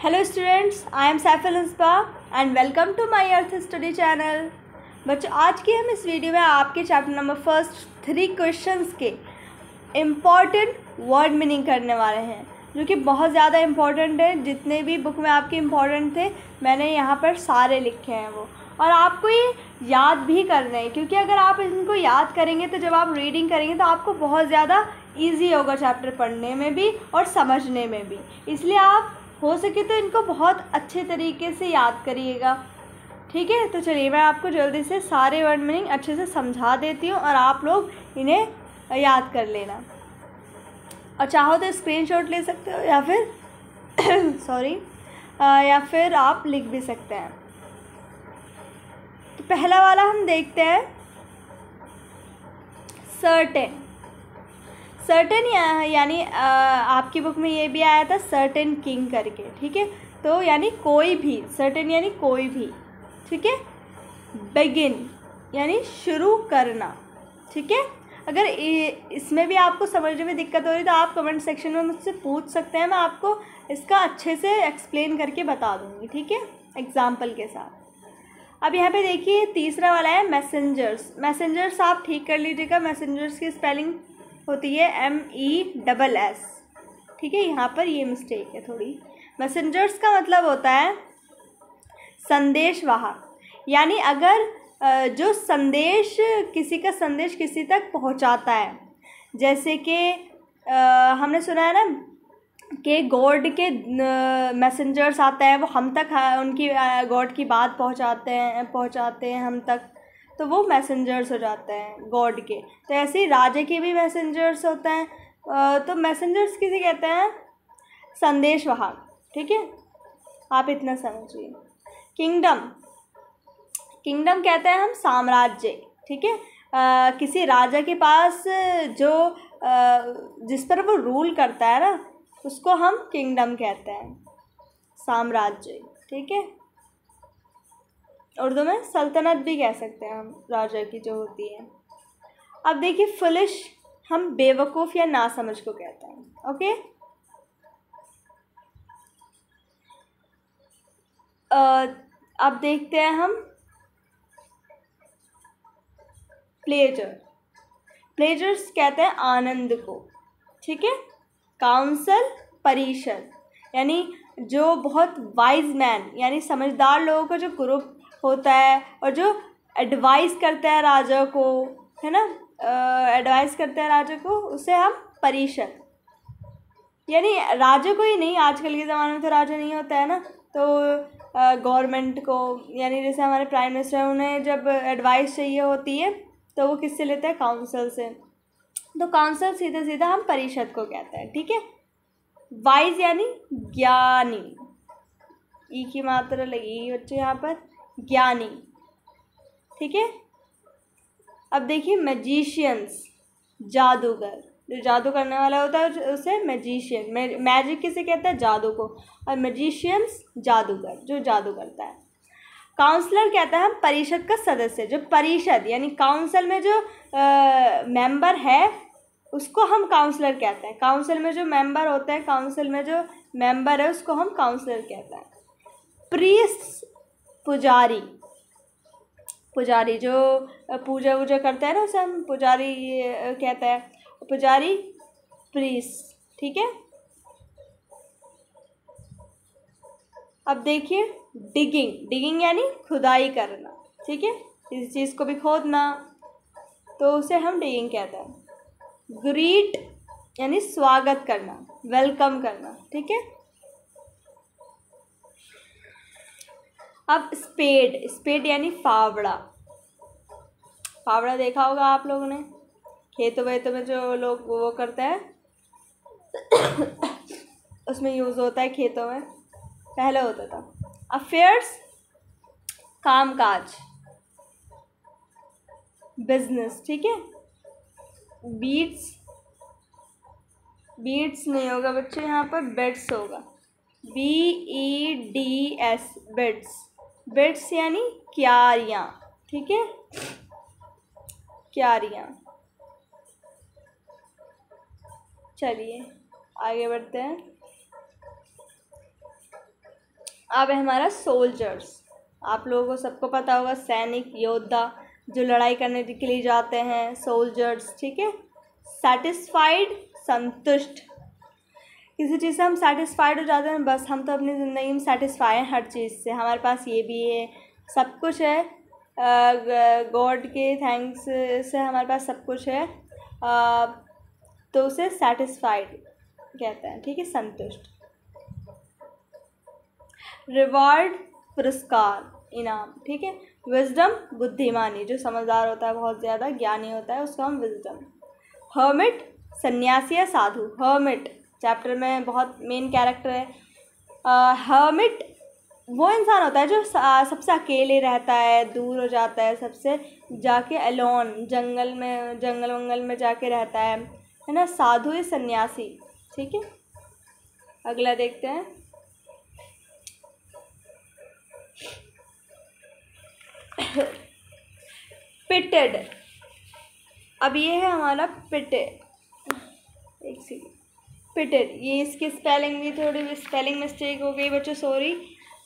Hello students, I am Saiful इंस्पा and welcome to my Arth study channel. बच्चों, आज की हम इस वीडियो में आपके चैप्टर नंबर फर्स्ट 3 क्वेश्चंस के इम्पॉर्टेंट वर्ड मीनिंग करने वाले हैं, जो कि बहुत ज़्यादा इम्पॉर्टेंट है। जितने भी बुक में आपके इम्पॉर्टेंट थे मैंने यहाँ पर सारे लिखे हैं वो, और आपको ये याद भी करना है, क्योंकि अगर आप इनको याद करेंगे तो जब आप रीडिंग करेंगे तो आपको बहुत ज़्यादा ईजी होगा चैप्टर पढ़ने में भी और समझने में भी। इसलिए आप हो सके तो इनको बहुत अच्छे तरीके से याद करिएगा, ठीक है। तो चलिए मैं आपको जल्दी से सारे वर्ड मीनिंग अच्छे से समझा देती हूँ और आप लोग इन्हें याद कर लेना, और चाहो तो स्क्रीनशॉट ले सकते हो या फिर सॉरी या फिर आप लिख भी सकते हैं। तो पहला वाला हम देखते हैं, सर्टेन। सर्टेन यानी आपकी बुक में ये भी आया था सर्टेन किंग करके, ठीक है। तो यानी कोई भी, सर्टेन यानी कोई भी, ठीक है। बिगिन यानी शुरू करना, ठीक है। अगर इसमें भी आपको समझने में दिक्कत हो रही तो आप कमेंट सेक्शन में मुझसे पूछ सकते हैं, मैं आपको इसका अच्छे से एक्सप्लेन करके बता दूँगी, ठीक है, एग्जाम्पल के साथ। अब यहाँ पे देखिए तीसरा वाला है मैसेंजर्स। मैसेंजर्स आप ठीक कर लीजिएगा, मैसेंजर्स की स्पेलिंग होती है MESS, ठीक है। यहाँ पर ये मिस्टेक है थोड़ी। मैसेंजर्स का मतलब होता है संदेशवाहक, यानी अगर जो संदेश, किसी का संदेश किसी तक पहुँचाता है। जैसे कि हमने सुना है ना कि गॉड के मैसेंजर्स आते हैं, वो हम तक उनकी गॉड की बात पहुँचाते हैं हम तक, तो वो मैसेंजर्स हो जाते हैं गॉड के। तो ऐसे ही राजा के भी मैसेंजर्स होते हैं। तो मैसेंजर्स किसे कहते हैं? संदेशवाहक, ठीक है। आप इतना समझिए। किंगडम, किंगडम कहते हैं हम साम्राज्य, ठीक है। किसी राजा के पास जो जिस पर वो रूल करता है ना, उसको हम किंगडम कहते हैं, साम्राज्य, ठीक है। उर्दू में सल्तनत भी कह सकते हैं हम राजा की जो होती है। अब देखिए फुलिश, हम बेवकूफ़ या नासमझ को कहते हैं, ओके। अब देखते हैं हम प्लेजर। प्लेजर्स कहते हैं आनंद को, ठीक है। काउंसिल, परिषद, यानी जो बहुत वाइज मैन यानी समझदार लोगों का जो ग्रुप होता है और जो एडवाइस करता है राजा को, है ना, एडवाइस करता है राजा को, उसे हम परिषद, यानी राजा को ही नहीं, आजकल के ज़माने में तो राजा नहीं होता है ना, तो गवर्नमेंट को, यानी जैसे हमारे प्राइम मिनिस्टर, उन्हें जब एडवाइस चाहिए होती है तो वो किससे लेते हैं? काउंसिल से। तो काउंसिल सीधा सीधा हम परिषद को कहते हैं, ठीक है। वाइज यानी ज्ञानी, ई की मात्रा लगी बच्चे यहाँ पर, ज्ञानी, ठीक है। अब देखिए मैजिशियंस, जादूगर, जो जादू करने वाला होता है उसे मैजिशियन, मैजिक किसे कहता है? जादू को, और मैजिशियंस जादूगर, जो जादू करता है। काउंसलर कहता है हम परिषद का सदस्य, जो परिषद यानी काउंसिल में जो मेंबर है उसको हम काउंसलर कहते हैं। काउंसिल में जो मेंबर होते हैं, काउंसिल में जो मेंबर है उसको हम काउंसलर कहते हैं। प्रीस्ट, पुजारी, पुजारी जो पूजा वूजा करता है ना, उसे हम पुजारी कहते हैं, पुजारी, प्रीस्ट, ठीक है। अब देखिए डिगिंग, डिगिंग यानी खुदाई करना, ठीक है, किसी चीज़ को भी खोदना, तो उसे हम डिगिंग कहते हैं। ग्रीट यानी स्वागत करना, वेलकम करना, ठीक है। अब स्पेड, स्पेड यानी फावड़ा। फावड़ा देखा होगा आप लोगों ने, खेतों वेतों में जो लोग वो करते हैं उसमें यूज़ होता है, खेतों में पहले होता था। अफेयर्स, कामकाज, बिजनेस, ठीक है। बीट्स, बीट्स नहीं होगा बच्चे, यहाँ पर बेड्स होगा, BEDS, बेड्स। बेड्स यानी क्यारियाँ, ठीक है, क्यारियाँ। चलिए आगे बढ़ते हैं। अब है हमारा सोल्जर्स। आप लोगों को सबको पता होगा, सैनिक, योद्धा जो लड़ाई करने के लिए जाते हैं, सोल्जर्स, ठीक है। सेटिस्फाइड, संतुष्ट, किसी चीज़ से हम सेटिस्फाइड हो जाते हैं, बस हम तो अपनी ज़िंदगी में सेटिस्फाई हैं हर चीज़ से, हमारे पास ये भी है, सब कुछ है, गॉड के थैंक्स से हमारे पास सब कुछ है, तो उसे सेटिस्फाइड कहते हैं, ठीक है, संतुष्ट। रिवार्ड, पुरस्कार, इनाम, ठीक है। विजडम, बुद्धिमानी, जो समझदार होता है, बहुत ज़्यादा ज्ञानी होता है, उसका हम विजडम। हर्मिट, सन्यासी या साधु। हर्मिट चैप्टर में बहुत मेन कैरेक्टर है। हर्मिट वो इंसान होता है जो सबसे अकेले रहता है, दूर हो जाता है सबसे, जाके अलोन जंगल वंगल में जाके रहता है ना। साधु या सन्यासी, ठीक है। अगला देखते हैं। पिटेड, अब ये है हमारा पिटेड, एक सेकंड, पिटेड, ये इसकी स्पेलिंग भी थोड़ी स्पेलिंग मिस्टेक हो गई बच्चों, सॉरी,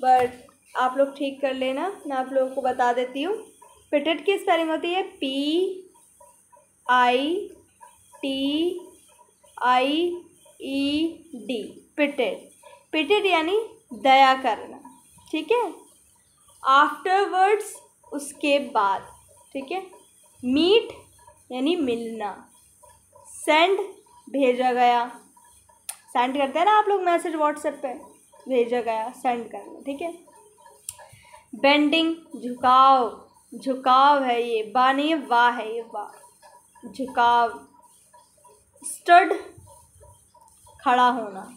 बट आप लोग ठीक कर लेना, मैं आप लोगों को बता देती हूँ। पिटेड की स्पेलिंग होती है PITIED, पिटेड। पिटेड यानी दया करना, ठीक है। आफ्टरवर्ड्स, उसके बाद, ठीक है। मीट यानी मिलना। सेंड, भेजा गया, सेंड करते हैं ना आप लोग मैसेज व्हाट्सएप पे, भेजा गया, सेंड करना, ठीक है। बेंडिंग, झुकाव, झुकाव है ये, बा नहीं है, वाह है ये, वाह, झुकाव। स्टड, खड़ा होना।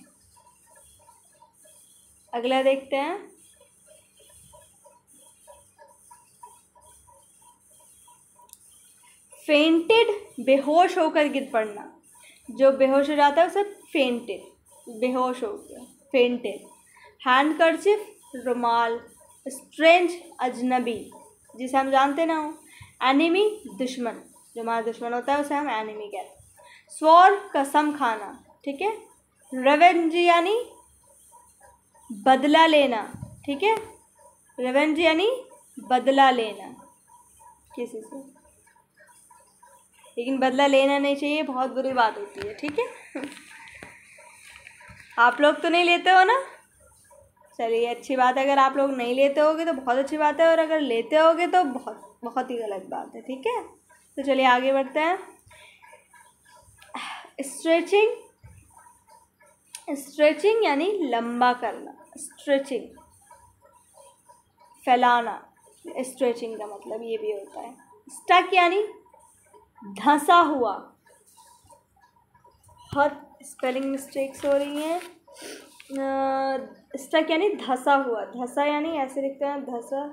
अगला देखते हैं। फेंटेड, बेहोश होकर गिर पड़ना, जो बेहोश हो जाता है उसे फेंटेड, बेहोश हो गया, फेंटेड। हैंडकर्चिफ, रुमाल। स्ट्रेंज, अजनबी, जिसे हम जानते ना हो। एनिमी, दुश्मन, जो हमारा दुश्मन होता है उसे हम एनिमी कहते हैं। स्वॉर, कसम खाना, ठीक है। रिवेंज यानी बदला लेना, ठीक है। रिवेंज यानी बदला लेना किसी से, लेकिन बदला लेना नहीं चाहिए, बहुत बुरी बात होती है, ठीक है। आप लोग तो नहीं लेते हो ना, चलिए अच्छी बात है, अगर आप लोग नहीं लेते होगे तो बहुत अच्छी बात है, और अगर लेते होगे तो बहुत बहुत ही गलत बात है, ठीक है। तो चलिए आगे बढ़ते हैं। स्ट्रेचिंग, स्ट्रेचिंग यानी लंबा करना, स्ट्रेचिंग, फैलाना, स्ट्रेचिंग का मतलब ये भी होता है। स्टक यानी धंसा हुआ, बहुत स्पेलिंग मिस्टेक्स हो रही हैं। स्टक यानी धंसा हुआ, धंसा यानी ऐसे लिखते हैं, धंसा,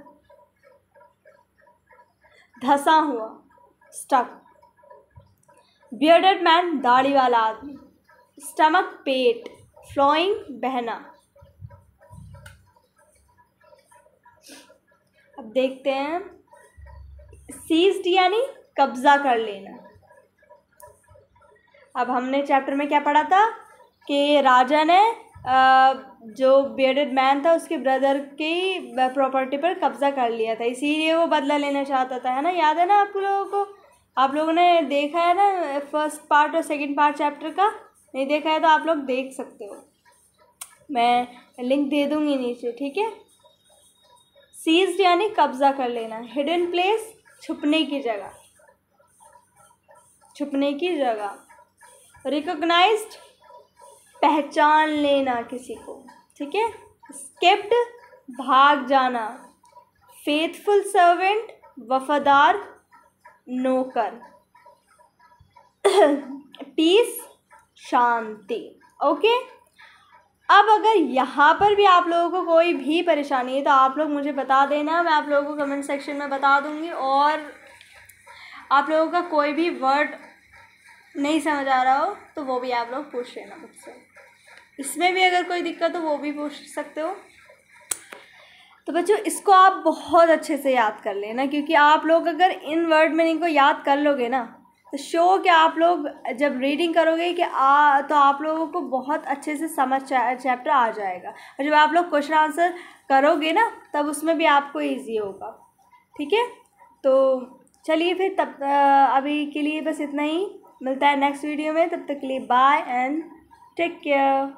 धंसा हुआ, स्टक। बियर्डेड मैन, दाढ़ी वाला आदमी। स्टमक, पेट। फ्लोइंग, बहना। अब देखते हैं। सीज्ड यानी कब्जा कर लेना। अब हमने चैप्टर में क्या पढ़ा था कि राजा ने जो बियर्डेड मैन था उसके ब्रदर की प्रॉपर्टी पर कब्जा कर लिया था, इसीलिए वो बदला लेना चाहता था, है ना। याद है ना आप लोगों को, आप लोगों ने देखा है ना फर्स्ट पार्ट और सेकंड पार्ट चैप्टर का, नहीं देखा है तो आप लोग देख सकते हो, मैं लिंक दे दूँगी नीचे, ठीक है। सीज्ड यानी कब्जा कर लेना। हिडन प्लेस, छुपने की जगह, छुपने की जगह। रिकॉग्नाइज्ड, पहचान लेना किसी को, ठीक है। स्केप्ड, भाग जाना। फेथफुल सर्वेंट, वफादार नौकर। पीस, शांति। ओके, अब अगर यहाँ पर भी आप लोगों को कोई भी परेशानी है तो आप लोग मुझे बता देना, मैं आप लोगों को कमेंट सेक्शन में बता दूँगी, और आप लोगों का कोई भी वर्ड नहीं समझ आ रहा हो तो वो भी आप लोग पूछ लेना मुझसे। इसमें भी अगर कोई दिक्कत हो वो भी पूछ सकते हो। तो बच्चों इसको आप बहुत अच्छे से याद कर लेना, क्योंकि आप लोग अगर इन वर्ड मीनिंग को याद कर लोगे ना तो शो कि आप लोग जब रीडिंग करोगे कि तो आप लोगों को बहुत अच्छे से समझ चैप्टर आ जाएगा, और जब आप लोग क्वेश्चन आंसर करोगे ना तब उसमें भी आपको इजी होगा। ठीक है, तो चलिए फिर तब अभी के लिए बस इतना ही, मिलता है नेक्स्ट वीडियो में, तब तक के लिए बाय एंड टेक केयर।